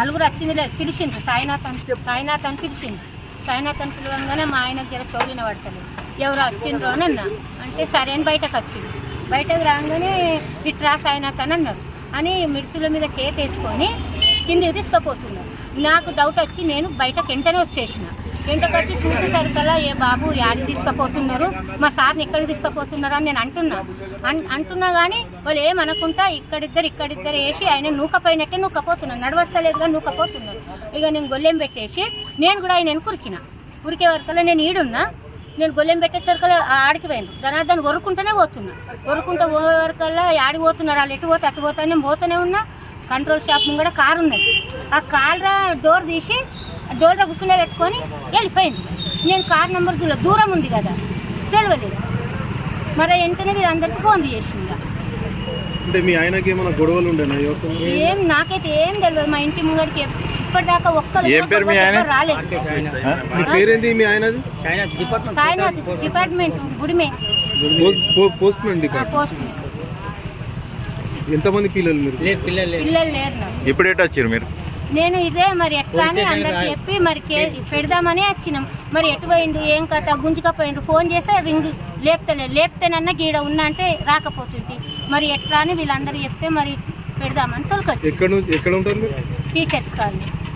నలుగురు వచ్చింది లేదు, పిలిచిండ్రు సాయినాథ్ అని పిలిచిండ్రు. సాయినాథ్ అని పిలవంగానే మా ఆయన జర చౌలిన పడతలేదు, ఎవరు వచ్చిండ్రు అని అన్నా. అంటే సరే అని బయటకు వచ్చిండు. బయటకు రాగానే ఇట్రా సాయినాథ్ అని అన్నారు. అని మిడుసుల మీద చేతేసుకొని కిందికి తీసుకుపోతున్నారు. నాకు డౌట్ వచ్చి నేను బయటకు వెంటనే వచ్చేసిన. వెంటకు వచ్చి చూసేసరికల్లా ఏ బాబు యాడికి తీసుకుపోతున్నారు, మా సార్ని ఎక్కడికి తీసుకుపోతున్నారు అని నేను అంటున్నా కానీ వాళ్ళు ఏమనుకుంటా ఇక్కడిద్దరు వేసి ఆయన నూకపోయినట్టే నూకపోతున్నారు, నడవస్తలేదుగా నూకపోతున్నారు. ఇక నేను గొల్లెం పెట్టేసి నేను కూడా ఆయన కురికిన. ఉరికే వరకల్లా నేను ఈడున్నా. నేను గొల్లెం పెట్టేసరికల్లా ఆడికి పోయింది. దాన్ని వరుకుంటూనే పోతున్నా. వరుకుంటూ పోయే వరకల్లా ఆడికి పోతున్నారు. వాళ్ళు ఎటు పోతే అటు పోతా నేను పోతూనే ఉన్నా. కంట్రోల్ షాప్ కూడా కారు ఉన్నది. ఆ కారు డోర్ తీసి డోర్లో కూర్చునే పెట్టుకొని వెళ్ళిపోయింది. నేను కారు నెంబర్ దూరం ఉంది కదా తెలియలేదు. మరి వెంటనే మీరు అందరికీ ఫోన్ చేసింది. అంటే మీ ఆయనకి ఏమైనా గొడవలు ఉండేనా? ఏం నాకైతే ఏం తెలియదు. మా ఇంటి ముంగడికి ఇప్పటిదాకా ఒక్కరు రాలేదు. సాయినాథ్ డిపార్ట్మెంట్ గుడిమే పోస్ట్ మ్యాన్. ఎంతమంది పిల్లలు? పిల్లలు లేరు. ఇప్పుడు ఎటు వచ్చారు మీరు? నేను ఇదే మరి ఎట్లా అని అందరికి చెప్పి మరి పెడదామని వచ్చినాం. మరి ఎటు పోయిండు ఏం కథ గుంజుకపోయిండు. ఫోన్ చేస్తే రింగ్ లేపుతేనన్నా గీడ ఉన్నా అంటే రాకపోతుంది. మరి ఎట్లా అని వీళ్ళందరూ చెప్తే మరి పెడదామని తొలకొచ్చి ఎక్కడ ఉంటారు? Teachers colony.